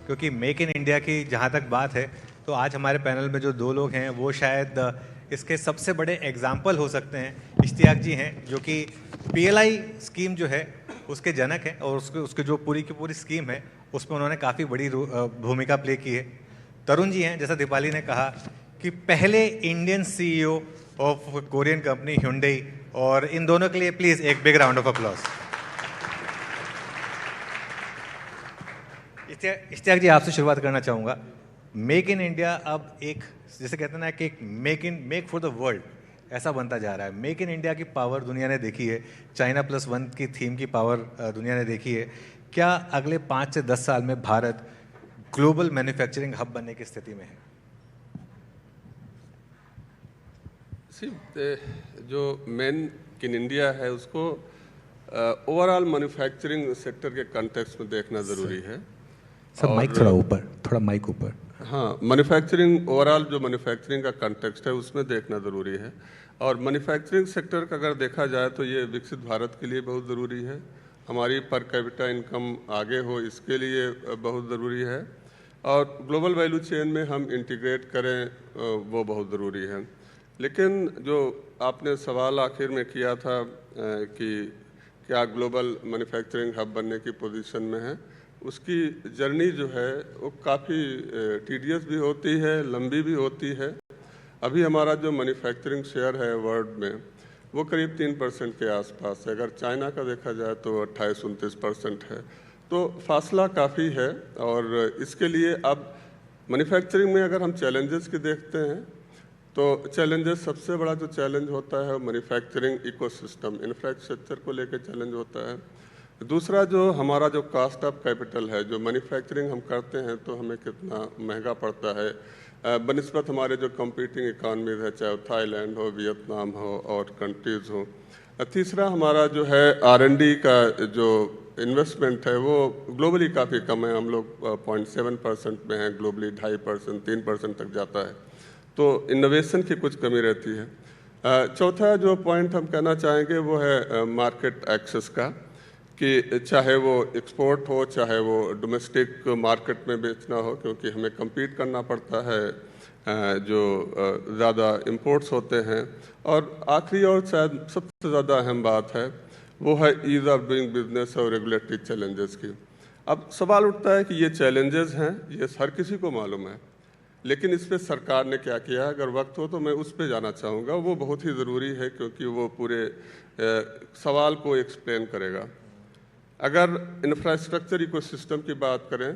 क्योंकि make in India की जहाँ तक बात है तो आज हमारे पैनल में जो दो लोग हैं वो शायद इसके सबसे बड़े एग्जाम्पल हो सकते हैं। इश्तियाक जी हैं जो कि पीएलआई स्कीम जो है उसके जनक हैं और उसके उसके जो पूरी की पूरी स्कीम है उसमें उन्होंने काफ़ी बड़ी भूमिका प्ले की है। तरुण जी हैं, जैसा दीपाली ने कहा कि पहले Indian CEO of Korean company Hyundai, और इन दोनों के लिए प्लीज़ एक big round of applause. Ishtiaq ji, आपसे शुरुआत करना चाहूँगा। मेक इन इंडिया अब एक, जैसे कहते हैं ना कि एक मेक फॉर द वर्ल्ड ऐसा बनता जा रहा है। मेक इन इंडिया की पावर दुनिया ने देखी है, China+1 की थीम की पावर दुनिया ने देखी है। क्या अगले 5 से 10 साल में भारत ग्लोबल मैन्युफैक्चरिंग हब बनने की स्थिति में है? जो मेक इन इंडिया है उसको ओवरऑल मैन्युफैक्चरिंग सेक्टर के कॉन्टेक्स्ट में देखना ज़रूरी है। सब माइक थोड़ा ऊपर, थोड़ा माइक ऊपर। हाँ, मैन्युफैक्चरिंग ओवरऑल जो मैन्युफैक्चरिंग का कॉन्टेक्स्ट है उसमें देखना ज़रूरी है। और मैन्युफैक्चरिंग सेक्टर का अगर देखा जाए तो ये विकसित भारत के लिए बहुत ज़रूरी है। हमारी पर कैपिटा इनकम आगे हो इसके लिए बहुत ज़रूरी है। और ग्लोबल वैल्यू चेन में हम इंटीग्रेट करें वो बहुत ज़रूरी है। लेकिन जो आपने सवाल आखिर में किया था कि क्या ग्लोबल मैन्युफैक्चरिंग हब बनने की पोजीशन में है, उसकी जर्नी जो है वो काफ़ी टीडियस भी होती है, लंबी भी होती है। अभी हमारा जो मैन्युफैक्चरिंग शेयर है वर्ल्ड में वो करीब 3% के आसपास है। अगर चाइना का देखा जाए तो 28-29% है, तो फासला काफ़ी है। और इसके लिए अब मैन्युफैक्चरिंग में अगर हम चैलेंजेस की देखते हैं तो चैलेंजेस, सबसे बड़ा जो चैलेंज होता है मैन्युफैक्चरिंग इकोसिस्टम, इंफ्रास्ट्रक्चर को लेकर चैलेंज होता है। दूसरा जो हमारा जो कॉस्ट ऑफ कैपिटल है, जो मैन्युफैक्चरिंग हम करते हैं तो हमें कितना महंगा पड़ता है बनिस्बत हमारे जो कंपीटिंग इकानमीज है, चाहे थाईलैंड हो, वियतनाम हो और कंट्रीज़ हो। तीसरा हमारा जो है R&D का जो इन्वेस्टमेंट है वो ग्लोबली काफ़ी कम है। हम लोग 0.7% में हैं, ग्लोबली 2.5%, 3% तक जाता है, तो इनोवेशन की कुछ कमी रहती है। चौथा जो पॉइंट हम कहना चाहेंगे वो है मार्केट एक्सेस का, कि चाहे वो एक्सपोर्ट हो चाहे वो डोमेस्टिक मार्केट में बेचना हो, क्योंकि हमें compete करना पड़ता है जो ज़्यादा इंपोर्ट्स होते हैं। और आखिरी और शायद सबसे ज़्यादा अहम बात है वो है ईज़ ऑफ डूइंग बिजनेस और रेगुलेटरी चैलेंजेस की। अब सवाल उठता है कि ये चैलेंजेस हैं, ये हर किसी को मालूम है, लेकिन इस पर सरकार ने क्या किया है, अगर वक्त हो तो मैं उस पर जाना चाहूँगा। वो बहुत ही ज़रूरी है क्योंकि वो पूरे सवाल को एक्सप्लेन करेगा। अगर इंफ्रास्ट्रक्चर इकोसिस्टम की बात करें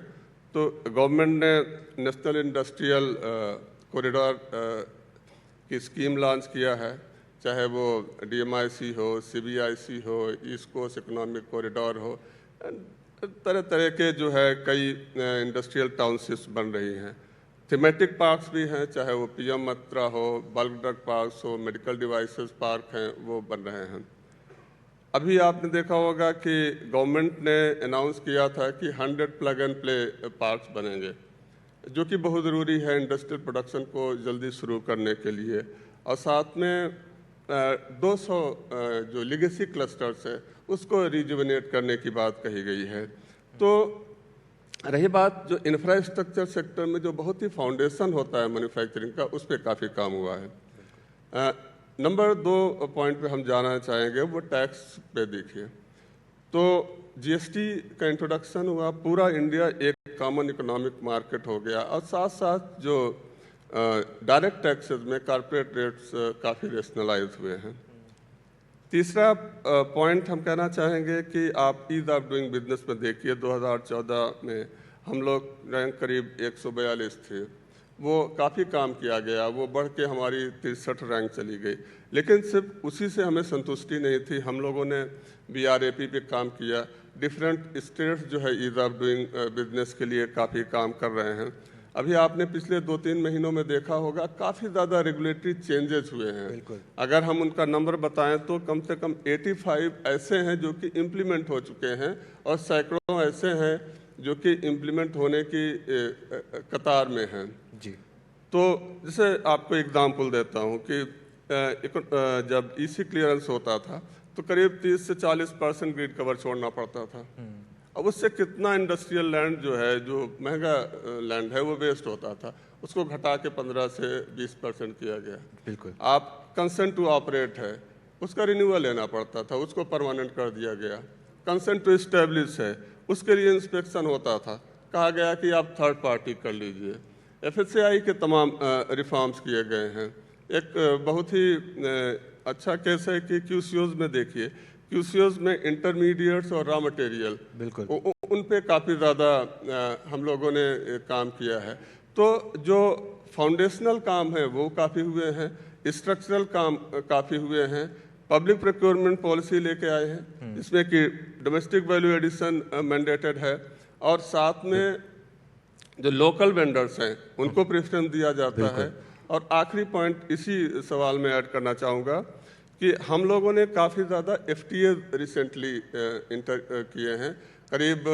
तो गवर्नमेंट ने नेशनल इंडस्ट्रियल कॉरिडोर की स्कीम लॉन्च किया है, चाहे वो DMIC हो, CBIC हो, ईस्ट कोस्ट इकोनॉमिक कॉरिडोर हो, तरह तरह के जो है कई इंडस्ट्रियल टाउनशिप्स बन रही हैं। थीमेटिक पार्क्स भी हैं, चाहे वो PM मत्रा हो, बल्क ड्रग पार्क्स हो, मेडिकल डिवाइसेस पार्क हैं, वो बन रहे हैं। अभी आपने देखा होगा कि गवर्नमेंट ने अनाउंस किया था कि 100 प्लग एंड प्ले पार्क्स बनेंगे, जो कि बहुत ज़रूरी है इंडस्ट्रियल प्रोडक्शन को जल्दी शुरू करने के लिए। और साथ में 200 जो लिगेसी क्लस्टर्स है उसको रिजुविनेट करने की बात कही गई है। तो रही बात जो इंफ्रास्ट्रक्चर सेक्टर में जो बहुत ही फाउंडेशन होता है मैन्युफैक्चरिंग का, उस पर काफ़ी काम हुआ है। नंबर 2 पॉइंट पे हम जाना चाहेंगे वो टैक्स पे देखिए। तो GST का इंट्रोडक्शन हुआ, पूरा इंडिया एक कॉमन इकोनॉमिक मार्केट हो गया, और साथ साथ जो डायरेक्ट टैक्सेस में कॉर्पोरेट रेट्स काफ़ी रेशनलाइज हुए हैं। तीसरा पॉइंट हम कहना चाहेंगे कि आप ईज़ ऑफ डूइंग बिजनेस में देखिए, 2014 में हम लोग रैंक करीब 142 थे, वो काफ़ी काम किया गया, वो बढ़ के हमारी 63 रैंक चली गई। लेकिन सिर्फ उसी से हमें संतुष्टि नहीं थी, हम लोगों ने BRAP पे काम किया। डिफरेंट स्टेट्स जो है ईज़ ऑफ डूइंग बिजनेस के लिए काफ़ी काम कर रहे हैं। अभी आपने पिछले 2-3 महीनों में देखा होगा काफ़ी ज़्यादा रेगुलेटरी चेंजेस हुए हैं। अगर हम उनका नंबर बताएं तो कम से कम 85 ऐसे हैं जो कि इम्प्लीमेंट हो चुके हैं, और सैकड़ों ऐसे हैं जो कि इम्प्लीमेंट होने की कतार में हैं जी। तो जैसे आपको एग्जांपल देता हूं कि जब EC क्लियरेंस होता था तो करीब 30 से 40% ग्रिड कवर छोड़ना पड़ता था, अब उससे कितना इंडस्ट्रियल लैंड जो है, जो महंगा लैंड है, वो वेस्ट होता था, उसको घटा के 15 से 20% किया गया। बिल्कुल। आप कंसेंट टू ऑपरेट है, उसका रिन्यूअल लेना पड़ता था, उसको परमानेंट कर दिया गया। कंसेंट टू इस्टेब्लिश है, उसके लिए इंस्पेक्शन होता था, कहा गया कि आप थर्ड पार्टी कर लीजिए। FSSAI के तमाम रिफॉर्म्स किए गए हैं। एक बहुत ही अच्छा केस है कि QCOs में देखिए, QCOs में इंटरमीडिएट्स और रॉ मटेरियल, बिल्कुल। उन पे काफ़ी ज़्यादा हम लोगों ने काम किया है। तो जो फाउंडेशनल काम है वो काफ़ी हुए हैं, स्ट्रक्चरल काम काफ़ी हुए हैं। पब्लिक प्रोक्योरमेंट पॉलिसी लेके आए हैं, इसमें कि डोमेस्टिक वैल्यू एडिशन मैंडेटेड है, और साथ में जो लोकल वेंडर्स हैं उनको प्रेफरेंस दिया जाता है। और आखिरी पॉइंट इसी सवाल में ऐड करना चाहूँगा कि हम लोगों ने काफ़ी ज़्यादा FTA रिसेंटली इंटर किए हैं। करीब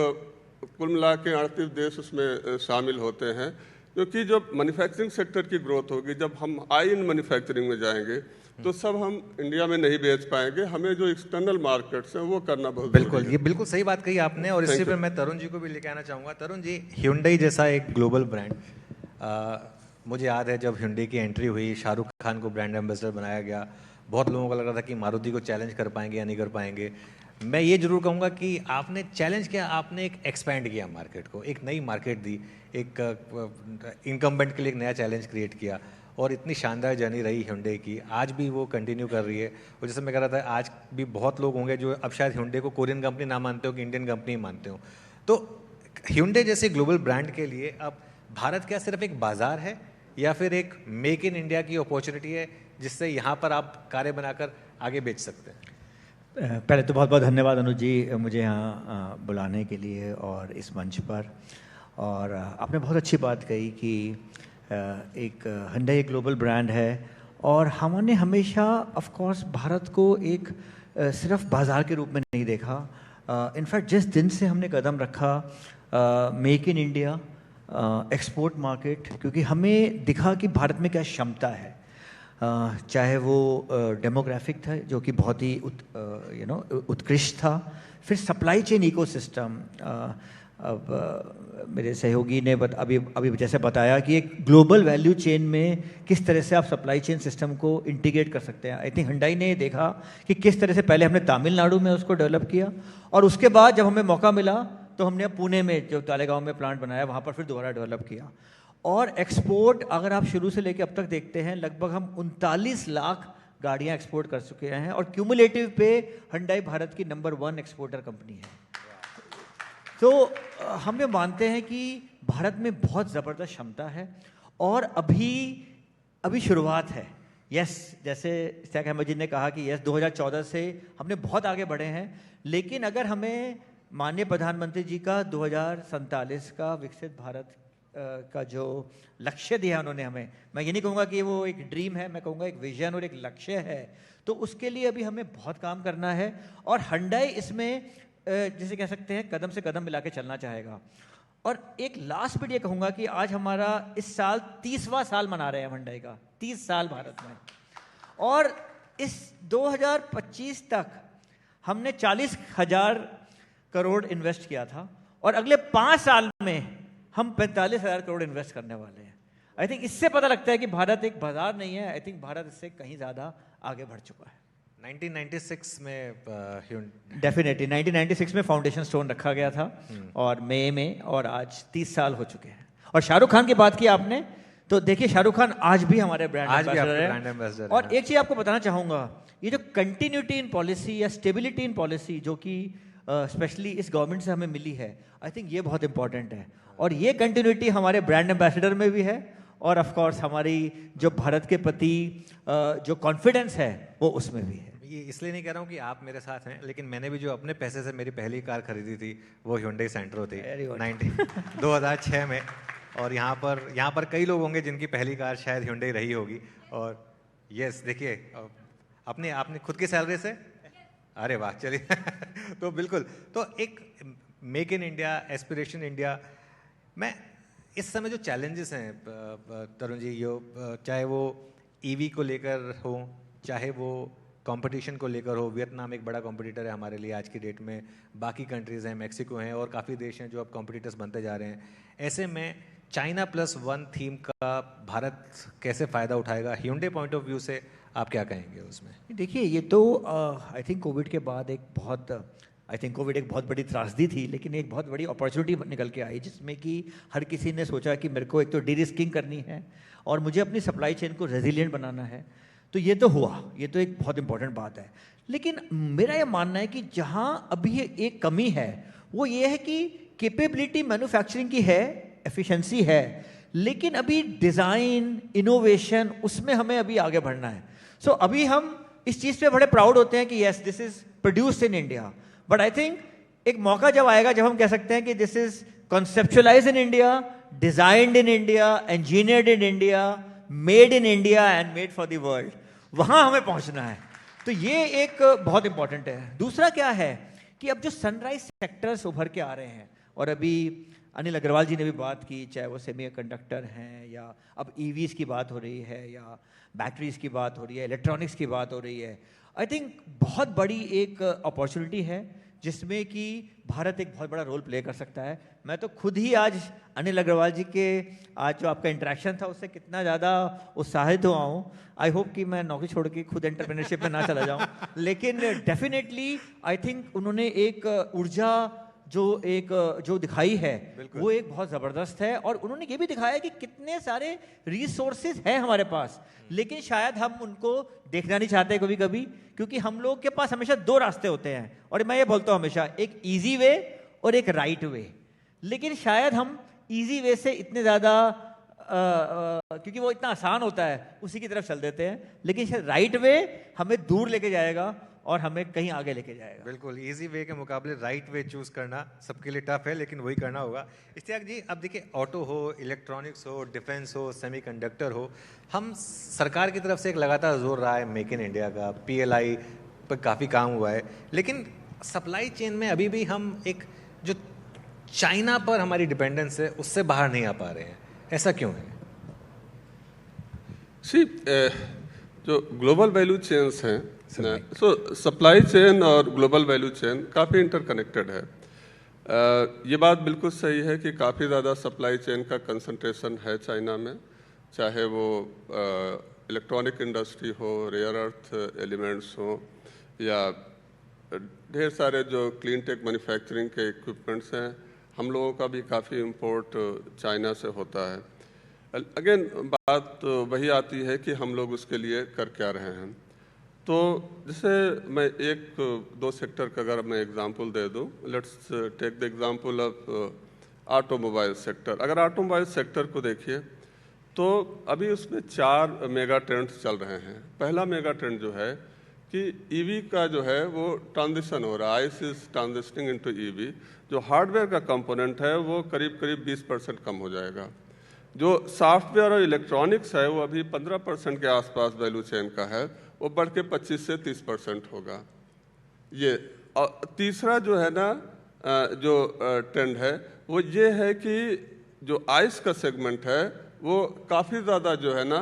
कुल मिला के 38 देश उसमें शामिल होते हैं, क्योंकि जब मैन्युफैक्चरिंग सेक्टर की ग्रोथ होगी, जब हम हाई इन मैन्युफैक्चरिंग में जाएंगे तो सब हम इंडिया में नहीं बेच पाएंगे। हमें जो एक्सटर्नल मार्केट्स हैं वो करना बहुत बिल्कुल, जरूरी ये है। बिल्कुल सही बात कही आपने। और इसी पर मैं तरुण जी को भी लेके आना चाहूँगा। तरुण जी, Hyundai जैसा एक ग्लोबल ब्रांड, मुझे याद है जब Hyundai की एंट्री हुई, शाहरुख खान को ब्रांड एम्बेसडर बनाया गया, बहुत लोगों को लग रहा था कि मारुति को चैलेंज कर पाएंगे या नहीं कर पाएंगे। मैं ये जरूर कहूँगा कि आपने चैलेंज किया, आपने एक एक्सपैंड किया मार्केट को, एक नई मार्केट दी, एक इनकम्बेंट के लिए एक नया चैलेंज क्रिएट किया, और इतनी शानदार जर्नी रही Hyundai की, आज भी वो कंटिन्यू कर रही है। और जैसे मैं कह रहा था, आज भी बहुत लोग होंगे जो अब शायद Hyundai को कोरियन कंपनी ना मानते हो कि इंडियन कंपनी मानते हो। तो Hyundai जैसे ग्लोबल ब्रांड के लिए अब भारत क्या सिर्फ एक बाजार है, या फिर एक मेक इन इंडिया की अपॉर्चुनिटी है जिससे यहाँ पर आप कारें बनाकर आगे बेच सकते हैं? पहले तो बहुत बहुत धन्यवाद अनुज जी, मुझे यहाँ बुलाने के लिए और इस मंच पर। और आपने बहुत अच्छी बात कही कि एक Hyundai एक ग्लोबल ब्रांड है, और हमने हमेशा ऑफ कोर्स भारत को एक सिर्फ बाज़ार के रूप में नहीं देखा। इनफैक्ट जिस दिन से हमने कदम रखा make in India, export market, क्योंकि हमें दिखा कि भारत में क्या क्षमता है, चाहे वो डेमोग्राफिक था जो कि बहुत ही उत्कृष्ट था, फिर सप्लाई चेन इकोसिस्टम। अब मेरे सहयोगी ने अभी जैसे बताया कि एक ग्लोबल वैल्यू चेन में किस तरह से आप सप्लाई चेन सिस्टम को इंटीग्रेट कर सकते हैं। आई थिंक Hyundai ने देखा कि किस तरह से पहले हमने तमिलनाडु में उसको डेवलप किया, और उसके बाद जब हमें मौका मिला तो हमने पुणे में जो तालेगांव में प्लांट बनाया, वहाँ पर फिर दोबारा डेवलप किया। और एक्सपोर्ट अगर आप शुरू से लेकर अब तक देखते हैं, लगभग हम 39 लाख गाड़ियाँ एक्सपोर्ट कर चुके हैं, और क्यूमुलेटिव पे Hyundai भारत की नंबर 1 एक्सपोर्टर कंपनी है। तो हम ये मानते हैं कि भारत में बहुत ज़बरदस्त क्षमता है, और अभी शुरुआत है। यस, जैसे इस्तेक अहमद जी ने कहा कि यस 2014 से हमने बहुत आगे बढ़े हैं, लेकिन अगर हमें माननीय प्रधानमंत्री जी का 2047 का विकसित भारत का जो लक्ष्य दिया उन्होंने हमें, मैं ये नहीं कहूँगा कि वो एक ड्रीम है, मैं कहूँगा एक विजन और एक लक्ष्य है, तो उसके लिए अभी हमें बहुत काम करना है। और Hyundai इसमें जिसे कह सकते हैं कदम से कदम मिला के चलना चाहेगा। और एक लास्ट बिट ये कहूँगा कि आज हमारा इस साल 30वां साल मना रहे हैं Hyundai का, 30 साल भारत में, और इस 2025 तक हमने 40,000 करोड़ इन्वेस्ट किया था, और अगले 5 साल में हम 45,000 करोड़ इन्वेस्ट करने वाले हैं। आई थिंक इससे पता लगता है कि भारत एक बाजार नहीं है, आई थिंक भारत इससे कहीं ज़्यादा आगे बढ़ चुका है। 1996 में डेफिनेटली 1996 में फाउंडेशन स्टोन रखा गया था, और मई में, और आज 30 साल हो चुके हैं। और शाहरुख खान की बात की आपने, तो देखिए शाहरुख खान आज भी हमारे ब्रांड एम्बेसडर है। और एक चीज़ आपको बताना चाहूँगा, ये जो कंटिन्यूटी इन पॉलिसी या स्टेबिलिटी इन पॉलिसी जो कि स्पेशली इस गवर्नमेंट से हमें मिली है, आई थिंक ये बहुत इंपॉर्टेंट है। और ये कंटिन्यूटी हमारे ब्रांड एम्बेसडर में भी है, और ऑफ कोर्स हमारी जो भारत के प्रति जो कॉन्फिडेंस है वो उसमें भी है। ये इसलिए नहीं कह रहा हूँ कि आप मेरे साथ हैं, लेकिन मैंने भी जो अपने पैसे से मेरी पहली कार खरीदी थी वो Hyundai Santro थी 2006 में। और यहाँ पर कई लोग होंगे जिनकी पहली कार शायद Hyundai रही होगी। और यस, देखिए आपने खुद की सैलरी से, अरे वाह, चलिए तो बिल्कुल, तो एक make in India, aspiration India में इस समय जो चैलेंजेस हैं तरुण जी, चाहे वो EV को लेकर हो, चाहे वो कंपटीशन को लेकर हो, वियतनाम एक बड़ा कॉम्पिटिटर है हमारे लिए आज की डेट में, बाकी कंट्रीज़ हैं, मैक्सिको हैं और काफ़ी देश हैं जो अब कॉम्पिटिटर्स बनते जा रहे हैं। ऐसे में चाइना +1 थीम का भारत कैसे फ़ायदा उठाएगा? Hyundai पॉइंट ऑफ व्यू से आप क्या कहेंगे उसमें? देखिए, ये तो आई थिंक कोविड के बाद एक बहुत कोविड एक बहुत बड़ी त्रासदी थी, लेकिन एक बहुत बड़ी अपॉर्चुनिटी निकल के आई, जिसमें कि हर किसी ने सोचा कि मेरे को एक तो डी-रिस्किंग करनी है और मुझे अपनी सप्लाई चेन को रेजिलिएंट बनाना है। तो ये तो हुआ, ये तो एक बहुत इंपॉर्टेंट बात है। लेकिन मेरा ये मानना है कि जहाँ अभी एक कमी है वो ये है कि कैपेबिलिटी मैन्युफैक्चरिंग की है, एफिशिएंसी है, लेकिन अभी डिज़ाइन, इनोवेशन, उसमें हमें अभी आगे बढ़ना है। सो अभी हम इस चीज़ पे बड़े प्राउड होते हैं कि yes, this is produced in India, but I think एक मौका जब आएगा जब हम कह सकते हैं कि this is conceptualise in India, designed in India, engineered in India, made in India and made for the world, वहां हमें पहुंचना है। तो ये एक बहुत इंपॉर्टेंट है। दूसरा क्या है कि अब जो सनराइज सेक्टर्स उभर के आ रहे हैं, और अभी अनिल अग्रवाल जी ने भी बात की, चाहे वो सेमीकंडक्टर हैं या अब ईवीज की बात हो रही है या बैटरीज की बात हो रही है, इलेक्ट्रॉनिक्स की बात हो रही है। आई थिंक बहुत बड़ी एक अपॉर्चुनिटी है जिसमें कि भारत एक बहुत बड़ा रोल प्ले कर सकता है। मैं तो खुद ही आज अनिल अग्रवाल जी के आज जो आपका इंटरेक्शन था उससे कितना ज़्यादा उत्साहित हुआ हूँ। आई होप कि मैं नौकरी छोड़ के खुद एंटरप्रेन्योरशिप में ना चला जाऊँ, लेकिन डेफिनेटली आई थिंक उन्होंने एक ऊर्जा जो दिखाई है वो एक बहुत ज़बरदस्त है। और उन्होंने ये भी दिखाया कि कितने सारे रिसोर्सेज हैं हमारे पास, लेकिन शायद हम उनको देखना नहीं चाहते कभी कभी, क्योंकि हम लोग के पास हमेशा दो रास्ते होते हैं। और मैं ये बोलता हूँ हमेशा, एक ईजी वे और एक राइट वे। लेकिन शायद हम ईजी वे से इतने ज़्यादा क्योंकि वो इतना आसान होता है उसी की तरफ चल देते हैं, लेकिन शायद राइट वे हमें दूर लेके जाएगा और हमें कहीं आगे लेके जाएगा। बिल्कुल, इजी वे के मुकाबले राइट वे चूज करना सबके लिए टफ है, लेकिन वही करना होगा। इश्तियाक जी, अब देखिए, ऑटो हो, इलेक्ट्रॉनिक्स हो, डिफेंस हो, सेमीकंडक्टर हो, हम सरकार की तरफ से एक लगातार जोर रहा है मेक इन इंडिया का, PLI पर काफ़ी काम हुआ है, लेकिन सप्लाई चेन में अभी भी हम एक जो चाइना पर हमारी डिपेंडेंस है उससे बाहर नहीं आ पा रहे हैं। ऐसा क्यों है? जो ग्लोबल वैल्यू चेन्स हैं, सो सप्लाई चेन और ग्लोबल वैल्यू चेन काफ़ी इंटरकनेक्टेड है। ये बात बिल्कुल सही है कि काफ़ी ज़्यादा सप्लाई चेन का कंसंट्रेशन है चाइना में, चाहे वो इलेक्ट्रॉनिक इंडस्ट्री हो, रेयर अर्थ एलिमेंट्स हो, या ढेर सारे जो क्लीन टेक मैन्युफैक्चरिंग के इक्विपमेंट्स हैं, हम लोगों का भी काफ़ी इंपोर्ट चाइना से होता है। अगेन बात वही आती है कि हम लोग उसके लिए कर क्या रहे हैं। तो जैसे मैं एक दो सेक्टर का अगर मैं एग्जांपल दे दूं, let's take the example of automobile sector. अगर ऑटोमोबाइल सेक्टर को देखिए तो अभी उसमें 4 मेगा ट्रेंड्स चल रहे हैं। पहला मेगा ट्रेंड जो है कि ईवी का जो है वो ट्रांजिशन हो रहा है, ice is transitioning into EV. जो हार्डवेयर का कंपोनेंट है वो करीब करीब 20% कम हो जाएगा। जो सॉफ्टवेयर और इलेक्ट्रॉनिक्स है वो अभी 15% के आसपास वैल्यू चेन का है, वो बढ़ के 25 से 30% होगा। ये और तीसरा जो है ना जो ट्रेंड है वो ये है कि जो आइस का सेगमेंट है वो काफ़ी ज़्यादा जो है ना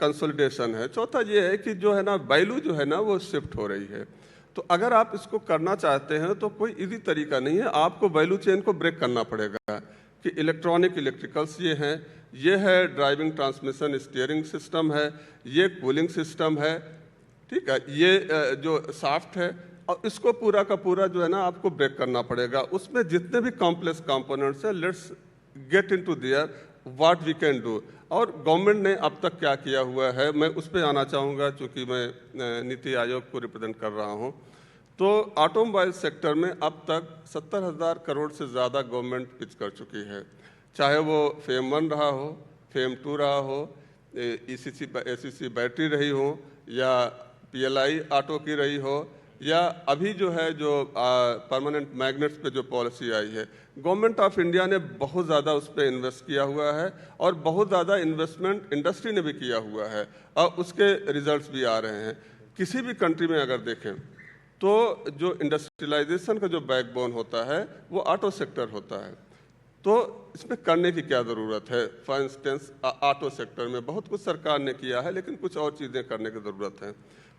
कंसोलिडेशन है। चौथा ये है कि जो है ना वैल्यू जो है ना वो शिफ्ट हो रही है। तो अगर आप इसको करना चाहते हैं तो कोई इजी तरीका नहीं है, आपको वैल्यू चेन को ब्रेक करना पड़ेगा कि इलेक्ट्रिकल्स ये हैं, ये है ड्राइविंग ट्रांसमिशन स्टीयरिंग सिस्टम है, ये कूलिंग सिस्टम है, ठीक है, ये जो सॉफ्ट है, और इसको पूरा का पूरा जो है ना आपको ब्रेक करना पड़ेगा। उसमें जितने भी कॉम्प्लेक्स कंपोनेंट्स है, let's get into there what we can do. और गवर्नमेंट ने अब तक क्या किया हुआ है, मैं उस पर आना चाहूँगा चूँकि मैं नीति आयोग को रिप्रेजेंट कर रहा हूँ। तो ऑटोमोबाइल सेक्टर में अब तक 70,000 करोड़ से ज़्यादा गवर्नमेंट पिच कर चुकी है, चाहे वो फेम 1 रहा हो, फेम 2 रहा हो, ACC बैटरी रही हो, या PLI ऑटो की रही हो, या अभी जो है जो परमानेंट मैग्नेट्स पे जो पॉलिसी आई है। गवर्नमेंट ऑफ इंडिया ने बहुत ज़्यादा उस पर इन्वेस्ट किया हुआ है और बहुत ज़्यादा इन्वेस्टमेंट इंडस्ट्री ने भी किया हुआ है और उसके रिजल्ट्स भी आ रहे हैं। किसी भी कंट्री में अगर देखें तो जो इंडस्ट्रियलाइजेशन का जो बैकबोन होता है वो ऑटो सेक्टर होता है। तो इसमें करने की क्या ज़रूरत है? फॉर इंस्टेंस ऑटो सेक्टर में बहुत कुछ सरकार ने किया है, लेकिन कुछ और चीज़ें करने की ज़रूरत है।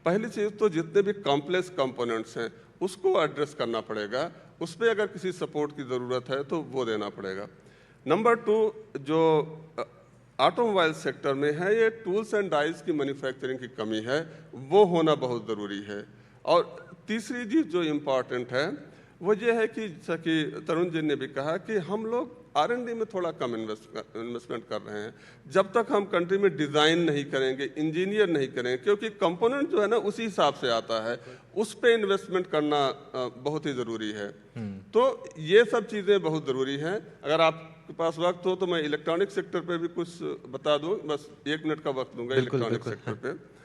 पहली चीज़ तो जितने भी कॉम्प्लेक्स कंपोनेंट्स हैं उसको एड्रेस करना पड़ेगा, उस पर अगर किसी सपोर्ट की ज़रूरत है तो वो देना पड़ेगा। नंबर 2, जो ऑटोमोबाइल सेक्टर में है, ये टूल्स एंड डाइज की मैन्युफैक्चरिंग की कमी है, वो होना बहुत ज़रूरी है। और तीसरी चीज़ जो इम्पॉर्टेंट है वो ये है कि जैसा कि तरुण जी ने भी कहा कि हम लोग R&D में थोड़ा कम इन्वेस्टमेंट कर रहे हैं। जब तक हम कंट्री में डिज़ाइन नहीं करेंगे, इंजीनियर नहीं करेंगे, क्योंकि कंपोनेंट जो है ना उसी हिसाब से आता है, उस पर इन्वेस्टमेंट करना बहुत ही ज़रूरी है। तो ये सब चीज़ें बहुत ज़रूरी हैं। अगर आपके पास वक्त हो तो मैं इलेक्ट्रॉनिक सेक्टर पे भी कुछ बता दूँ, बस 1 मिनट का वक्त दूंगा इलेक्ट्रॉनिक सेक्टर पे।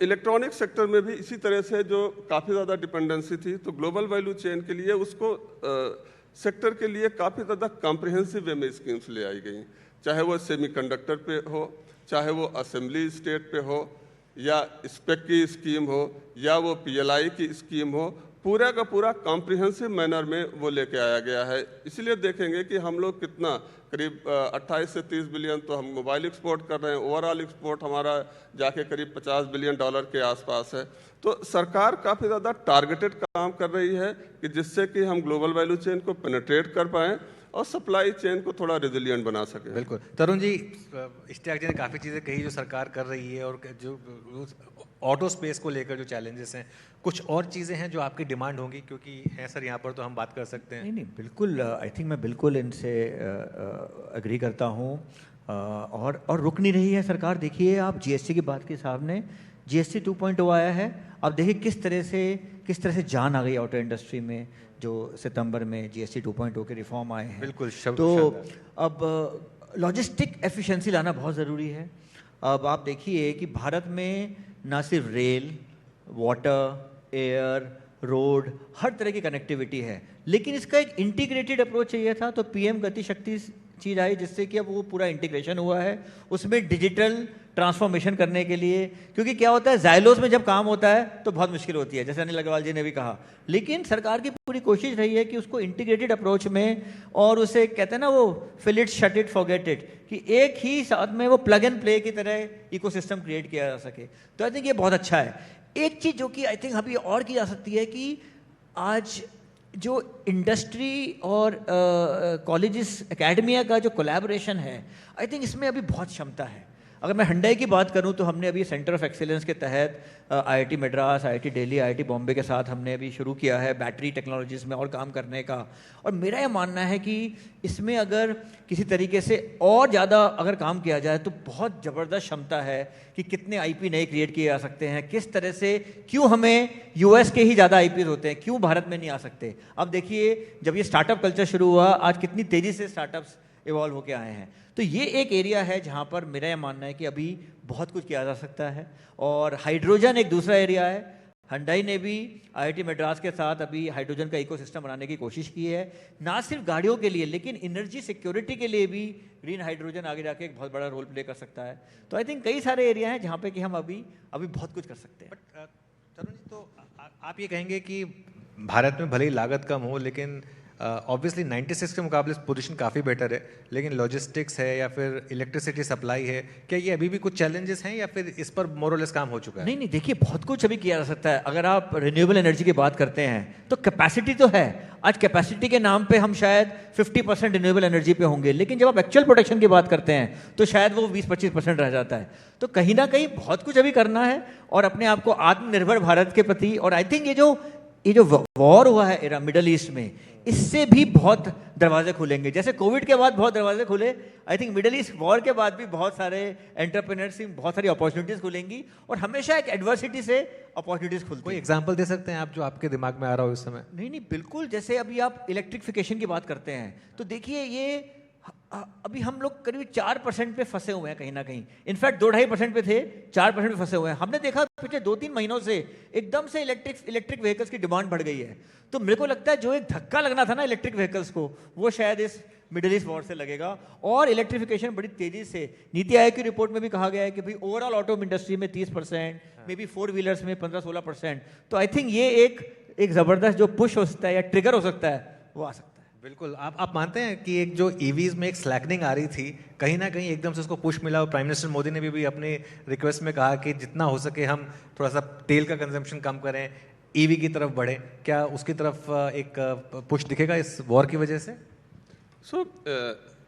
इलेक्ट्रॉनिक सेक्टर में भी इसी तरह से जो काफ़ी ज़्यादा डिपेंडेंसी थी, तो ग्लोबल वैल्यू चेन के लिए उसको सेक्टर के लिए काफ़ी ज़्यादा कॉम्प्रिहेंसिव वे में स्कीम्स ले आई गई, चाहे वो सेमीकंडक्टर पे हो, चाहे वो असेंबली स्टेट पे हो, या स्पेक की स्कीम हो, या वो PLI की स्कीम हो, पूरा का पूरा कॉम्प्रिहेंसिव मैनर में वो लेके आया गया है। इसलिए देखेंगे कि हम लोग कितना करीब 28 से 30 बिलियन तो हम मोबाइल एक्सपोर्ट कर रहे हैं, ओवरऑल एक्सपोर्ट हमारा जाके करीब $50 बिलियन के आसपास है। तो सरकार काफ़ी ज़्यादा टारगेटेड काम कर रही है कि जिससे कि हम ग्लोबल वैल्यू चेन को पेनिट्रेट कर पाएँ और सप्लाई चेन को थोड़ा रेजिलिएंट बना सके। बिल्कुल। तरुण जी, इश्तियाक जी ने काफ़ी चीज़ें कही जो सरकार कर रही है, और जो ऑटो स्पेस को लेकर जो चैलेंजेस हैं, कुछ और चीज़ें हैं जो आपकी डिमांड होंगी, क्योंकि हैं सर यहाँ पर तो हम बात कर सकते हैं। नहीं, बिल्कुल, आई थिंक मैं बिल्कुल इनसे एग्री करता हूँ। और रुक नहीं रही है सरकार। देखिए, आप GST की बात की साहब ने, GST 2.0 आया है। अब देखिए किस तरह से जान आ गई ऑटो इंडस्ट्री में, जो सितंबर में GST 2.0 के रिफॉर्म आए हैं। बिल्कुल। तो अब लॉजिस्टिक एफिशिएंसी लाना बहुत ज़रूरी है। अब आप देखिए कि भारत में ना सिर्फ रेल, वाटर, एयर, रोड, हर तरह की कनेक्टिविटी है, लेकिन इसका एक इंटीग्रेटेड अप्रोच चाहिए था। तो PM गति शक्ति चीज़ आई, जिससे कि अब वो पूरा इंटीग्रेशन हुआ है उसमें डिजिटल ट्रांसफॉर्मेशन करने के लिए। क्योंकि क्या होता है, जाइलोस में जब काम होता है तो बहुत मुश्किल होती है, जैसे अनिल अग्रवाल जी ने भी कहा, लेकिन सरकार की पूरी कोशिश रही है कि उसको इंटीग्रेटेड अप्रोच में, और उसे कहते हैं ना वो fill it, shut it, forget it, कि एक ही साथ में वो प्लग एंड प्ले की तरह इकोसिस्टम क्रिएट किया जा सके। तो आई थिंक ये बहुत अच्छा है। एक चीज़ जो कि आई थिंक अभी और की जा सकती है कि आज जो इंडस्ट्री और कॉलेजेस, एकेडमिया का जो कोलैबोरेशन है, आई थिंक इसमें अभी बहुत क्षमता है। अगर मैं हुंडई की बात करूं तो हमने अभी सेंटर ऑफ एक्सीलेंस के तहत IIT Madras, IIT Delhi, IIT Bombay के साथ हमने अभी शुरू किया है बैटरी टेक्नोलॉजीज़ में और काम करने का। और मेरा ये मानना है कि इसमें अगर किसी तरीके से और ज़्यादा अगर काम किया जाए तो बहुत ज़बरदस्त क्षमता है कि कितने IP नए क्रिएट किए जा सकते हैं, किस तरह से, क्यों हमें US के ही ज़्यादा IPs होते हैं, क्यों भारत में नहीं आ सकते। अब देखिए, जब ये स्टार्टअप कल्चर शुरू हुआ, आज कितनी तेज़ी से स्टार्टअप्स इवॉल्व होके आए हैं। तो ये एक एरिया है जहाँ पर मेरा यह मानना है कि अभी बहुत कुछ किया जा सकता है। और हाइड्रोजन एक दूसरा एरिया है। हुंडई ने भी IIT मद्रास के साथ अभी हाइड्रोजन का इकोसिस्टम बनाने की कोशिश की है, ना सिर्फ गाड़ियों के लिए, लेकिन एनर्जी सिक्योरिटी के लिए भी ग्रीन हाइड्रोजन आगे जाके एक बहुत बड़ा रोल प्ले कर सकता है। तो आई थिंक कई सारे एरिया हैं जहाँ पे कि हम अभी बहुत कुछ कर सकते हैं। बट तरुण जी, तो आप ये कहेंगे कि भारत में भले ही लागत कम हो, लेकिन ऑब्वियसली 96 के मुकाबले पोजीशन काफ़ी बेटर है, लेकिन लॉजिस्टिक्स है या फिर इलेक्ट्रिसिटी सप्लाई है, क्या ये अभी भी कुछ चैलेंजेस हैं या फिर इस पर मोरलेस काम हो चुका है? नहीं, देखिए, बहुत कुछ अभी किया जा सकता है। अगर आप रिन्यूएबल एनर्जी की बात करते हैं तो कैपेसिटी तो है। आज कैपेसिटी के नाम पे हम शायद 50% रिन्यूएबल एनर्जी पे होंगे, लेकिन जब आप एक्चुअल प्रोडक्शन की बात करते हैं तो शायद वो 20-25% रह जाता है। तो कहीं ना कहीं बहुत कुछ अभी करना है और अपने आप को आत्मनिर्भर भारत के प्रति। और आई थिंक ये जो वॉर हुआ है मिडल ईस्ट में, इससे भी बहुत दरवाजे खुलेंगे। जैसे कोविड के बाद बहुत दरवाजे खुले, I think middle east war के बाद भी बहुत सारे एंटरप्रेन्योर्स, बहुत सारी अपॉर्चुनिटीज खुलेंगी। और हमेशा एक एडवर्सिटी से अपॉर्चुनिटीज खुलती हैं। कोई एग्जांपल दे सकते हैं आप जो आपके दिमाग में आ रहा हो इस समय? नहीं, बिल्कुल। जैसे अभी आप इलेक्ट्रिफिकेशन की बात करते हैं तो देखिए, ये अभी हम लोग करीब 4% पे फंसे हुए हैं कहीं ना कहीं। इनफैक्ट 2-2.5% पे थे, 4% पे फंसे हुए हैं। हमने देखा पिछले 2-3 महीनों से एकदम से इलेक्ट्रिक व्हीकल्स की डिमांड बढ़ गई है। तो मेरे को लगता है जो एक धक्का लगना था ना इलेक्ट्रिक व्हीकल्स को, वो शायद इस मिडिल ईस्ट वॉर से लगेगा। और इलेक्ट्रिफिकेशन बड़ी तेजी से, नीति आयोग की रिपोर्ट में भी कहा गया है कि भाई ओवरऑल ऑटो इंडस्ट्री में 30%, मे बी 4 व्हीलर्स में 15-16%। तो आई थिंक ये एक ज़बरदस्त जो पुश हो सकता है या ट्रिगर हो सकता है, वो आ सकता है। बिल्कुल। आप मानते हैं कि एक जो ईवीज में एक स्लैकनिंग आ रही थी, कहीं ना कहीं एकदम से उसको पुश मिला और प्राइम मिनिस्टर मोदी ने भी अपने रिक्वेस्ट में कहा कि जितना हो सके हम थोड़ा सा तेल का कंजम्पशन कम करें, ईवी की तरफ बढ़ें। क्या उसकी तरफ एक पुश दिखेगा इस वॉर की वजह से?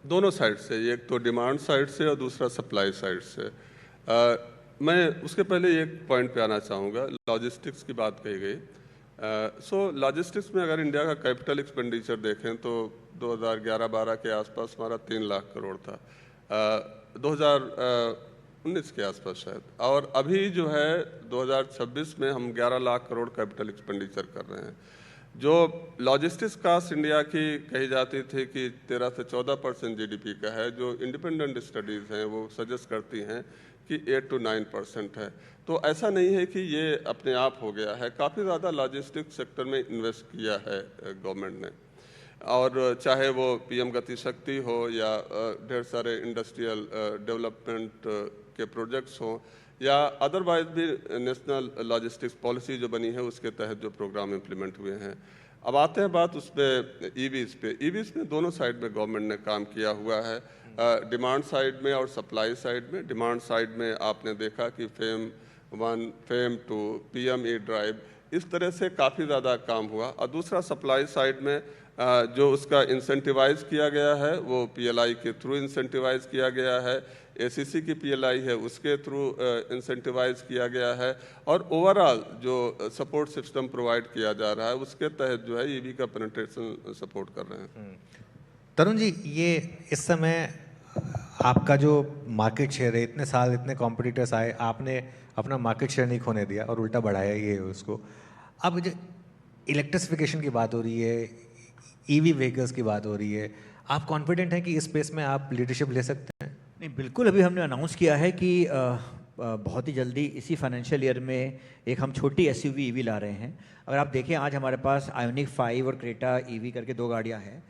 दोनों साइड से, एक तो डिमांड साइड से और दूसरा सप्लाई साइड से। मैं उसके पहले एक पॉइंट पे आना चाहूँगा, लॉजिस्टिक्स की बात कही गई। लॉजिस्टिक्स में अगर इंडिया का कैपिटल एक्सपेंडिचर देखें तो 2011-12 के आसपास हमारा 3 लाख करोड़ था, 2019 के आसपास शायद, और अभी जो है 2026 में हम 11 लाख करोड़ कैपिटल एक्सपेंडिचर कर रहे हैं। जो लॉजिस्टिक्स कास्ट इंडिया की कही जाती थी कि 13 से 14% जीडीपी का है, जो इंडिपेंडेंट स्टडीज़ हैं वो सजेस्ट करती हैं कि 8 to 9% है। तो ऐसा नहीं है कि ये अपने आप हो गया है, काफ़ी ज़्यादा लॉजिस्टिक्स सेक्टर में इन्वेस्ट किया है गवर्नमेंट ने, और चाहे वो पीएम गति शक्ति हो या ढेर सारे इंडस्ट्रियल डेवलपमेंट के प्रोजेक्ट्स हों, या अदरवाइज भी नेशनल लॉजिस्टिक्स पॉलिसी जो बनी है उसके तहत जो प्रोग्राम इम्प्लीमेंट हुए हैं। अब आते हैं बात उस पर ईवीज़ पे। ईवीज़ में दोनों साइड में गवर्नमेंट ने काम किया हुआ है, डिमांड साइड में और सप्लाई साइड में। डिमांड साइड में आपने देखा कि फेम 1, फेम 2, PM E-ड्राइव, इस तरह से काफ़ी ज़्यादा काम हुआ। और दूसरा सप्लाई साइड में जो उसका इंसेंटिवाइज किया गया है वो PLI के थ्रू इंसेंटिवाइज किया गया है, ACC की PLI है उसके थ्रू इंसेंटिवाइज किया गया है, और ओवरऑल जो सपोर्ट सिस्टम प्रोवाइड किया जा रहा है उसके तहत जो है EV का पेनिट्रेशन सपोर्ट कर रहे हैं। तरुण जी, ये इस समय आपका जो मार्केट शेयर है, इतने साल इतने कॉम्पिटिटर्स आए, आपने अपना मार्केट शेयर नहीं खोने दिया और उल्टा बढ़ाया ये उसको। अब जो इलेक्ट्रिसिफिकेशन की बात हो रही है, EV व्हीकल्स की बात हो रही है, आप कॉन्फिडेंट हैं कि इस स्पेस में आप लीडरशिप ले सकते हैं? नहीं, बिल्कुल। अभी हमने अनाउंस किया है कि बहुत ही जल्दी इसी फाइनेंशियल ईयर में एक हम छोटी SUV EV ला रहे हैं। अगर आप देखें, आज हमारे पास आयोनिक 5 और क्रेटा EV करके 2 गाड़ियाँ हैं,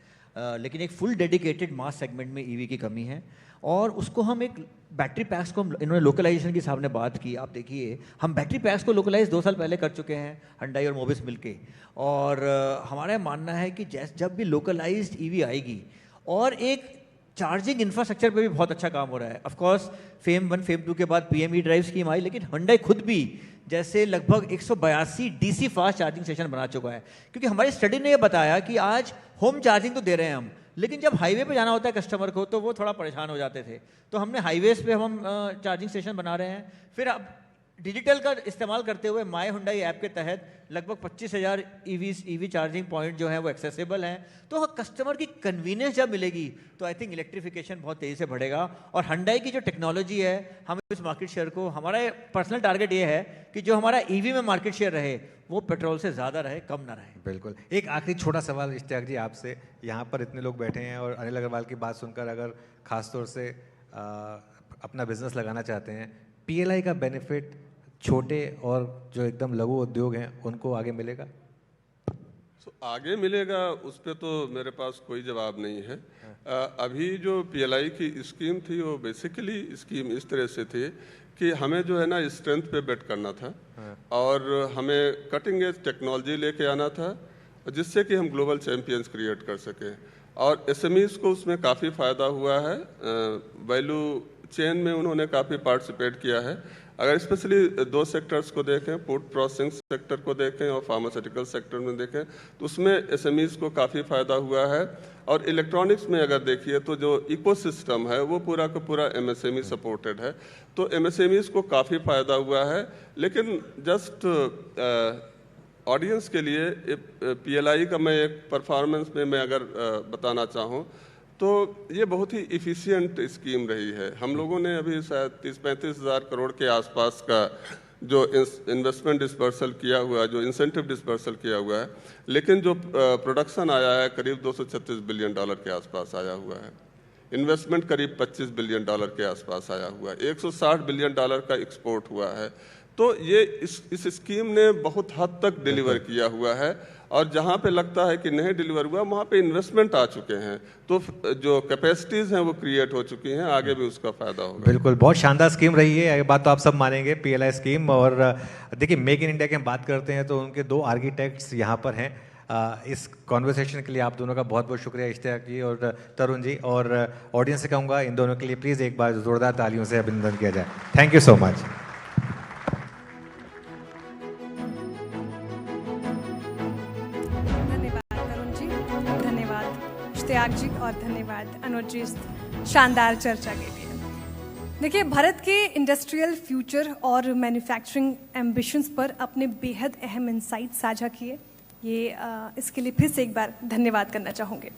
लेकिन एक फुल डेडिकेटेड मास सेगमेंट में EV की कमी है, और उसको हम एक बैटरी पैक्स को इन्होंने लोकलाइजेशन की सामने बात की। आप देखिए, हम बैटरी पैक्स को लोकलाइज 2 साल पहले कर चुके हैं, हुंडई और मोबिस मिलके, और हमारा मानना है कि जब भी लोकलाइज्ड EV आएगी, और एक चार्जिंग इंफ्रास्ट्रक्चर पे भी बहुत अच्छा काम हो रहा है। ऑफ कोर्स फेम 1, फेम 2 के बाद PM E-ड्राइव स्कीम आई, लेकिन हुंडई खुद भी जैसे लगभग 182 DC फास्ट चार्जिंग स्टेशन बना चुका है, क्योंकि हमारी स्टडी ने ये बताया कि आज होम चार्जिंग तो दे रहे हैं हम, लेकिन जब हाईवे पे जाना होता है कस्टमर को तो वो थोड़ा परेशान हो जाते थे। तो हमने हाईवेज पे हम चार्जिंग स्टेशन बना रहे हैं। फिर अब डिजिटल का इस्तेमाल करते हुए माई हुंडई ऐप के तहत लगभग 25,000 EV चार्जिंग पॉइंट जो हैं वो एक्सेसिबल हैं। तो कस्टमर की कन्वीनियंस जब मिलेगी तो आई थिंक इलेक्ट्रिफिकेशन बहुत तेज़ी से बढ़ेगा। और हुंडई की जो टेक्नोलॉजी है, हम इस मार्केट शेयर को, हमारा पर्सनल टारगेट ये है कि जो हमारा EV में मार्केट शेयर रहे वो पेट्रोल से ज़्यादा रहे, कम ना रहे। बिल्कुल। एक आखिरी छोटा सवाल इश्तियाक जी आपसे, यहाँ पर इतने लोग बैठे हैं और अनिल अग्रवाल की बात सुनकर अगर ख़ासतौर से अपना बिजनेस लगाना चाहते हैं, PLI का बेनिफिट छोटे और जो एकदम लघु उद्योग हैं उनको आगे मिलेगा? आगे मिलेगा उस पर तो मेरे पास कोई जवाब नहीं है। अभी जो PLI की स्कीम थी वो बेसिकली स्कीम इस तरह से थी कि हमें जो है ना स्ट्रेंथ पे बेट करना था, और हमें कटिंग एज टेक्नोलॉजी लेके आना था जिससे कि हम ग्लोबल चैंपियंस क्रिएट कर सकें। और SMEs को उसमें काफ़ी फ़ायदा हुआ है, वैल्यू चेन में उन्होंने काफ़ी पार्टिसिपेट किया है। अगर स्पेशली 2 सेक्टर्स को देखें, फूड प्रोसेसिंग सेक्टर को देखें और फार्मास्यूटिकल सेक्टर में देखें, तो उसमें SMEs को काफ़ी फ़ायदा हुआ है। और इलेक्ट्रॉनिक्स में अगर देखिए तो जो इकोसिस्टम है वो पूरा का पूरा MSME सपोर्टेड है, तो MSMEs को काफ़ी फ़ायदा हुआ है। लेकिन जस्ट ऑडियंस के लिए PLI का मैं एक परफॉर्मेंस में मैं अगर बताना चाहूँ तो ये बहुत ही इफ़िशियंट स्कीम रही है। हम लोगों ने अभी शायद 30-35 हज़ार करोड़ के आसपास का जो इन्वेस्टमेंट डिस्पर्सल किया हुआ है, जो इंसेंटिव डिस्पर्सल किया हुआ है, लेकिन जो प्रोडक्शन आया है करीब $236 बिलियन के आसपास आया हुआ है। इन्वेस्टमेंट करीब $25 बिलियन के आसपास आया हुआ है। $160 बिलियन का एक्सपोर्ट हुआ है। तो ये इस स्कीम ने बहुत हद तक डिलीवर किया हुआ है, और जहाँ पे लगता है कि नहीं डिलीवर हुआ वहाँ पे इन्वेस्टमेंट आ चुके हैं, तो जो कैपेसिटीज़ हैं वो क्रिएट हो चुकी हैं, आगे भी उसका फ़ायदा होगा। बिल्कुल, बहुत शानदार स्कीम रही है, ये बात तो आप सब मानेंगे, PLI स्कीम। और देखिए, मेक इन इंडिया की हम बात करते हैं तो उनके 2 आर्किटेक्ट्स यहाँ पर हैं, इस कॉन्वर्सेशन के लिए आप दोनों का बहुत बहुत शुक्रिया इश्तियाक जी और तरुण जी, और ऑडियंस से कहूँगा इन दोनों के लिए प्लीज़ एक बार ज़ोरदार तालियों से अभिनंदन किया जाए। Thank you so much. धन्यवाद तरुण जी, धन्यवाद इश्तियाक जी और धन्यवाद अनुज जी इस शानदार चर्चा के लिए। देखिए, भारत के इंडस्ट्रियल फ्यूचर और मैन्युफैक्चरिंग एम्बिशंस पर अपने बेहद अहम इंसाइट साझा किए, ये इसके लिए फिर से एक बार धन्यवाद करना चाहूँगी।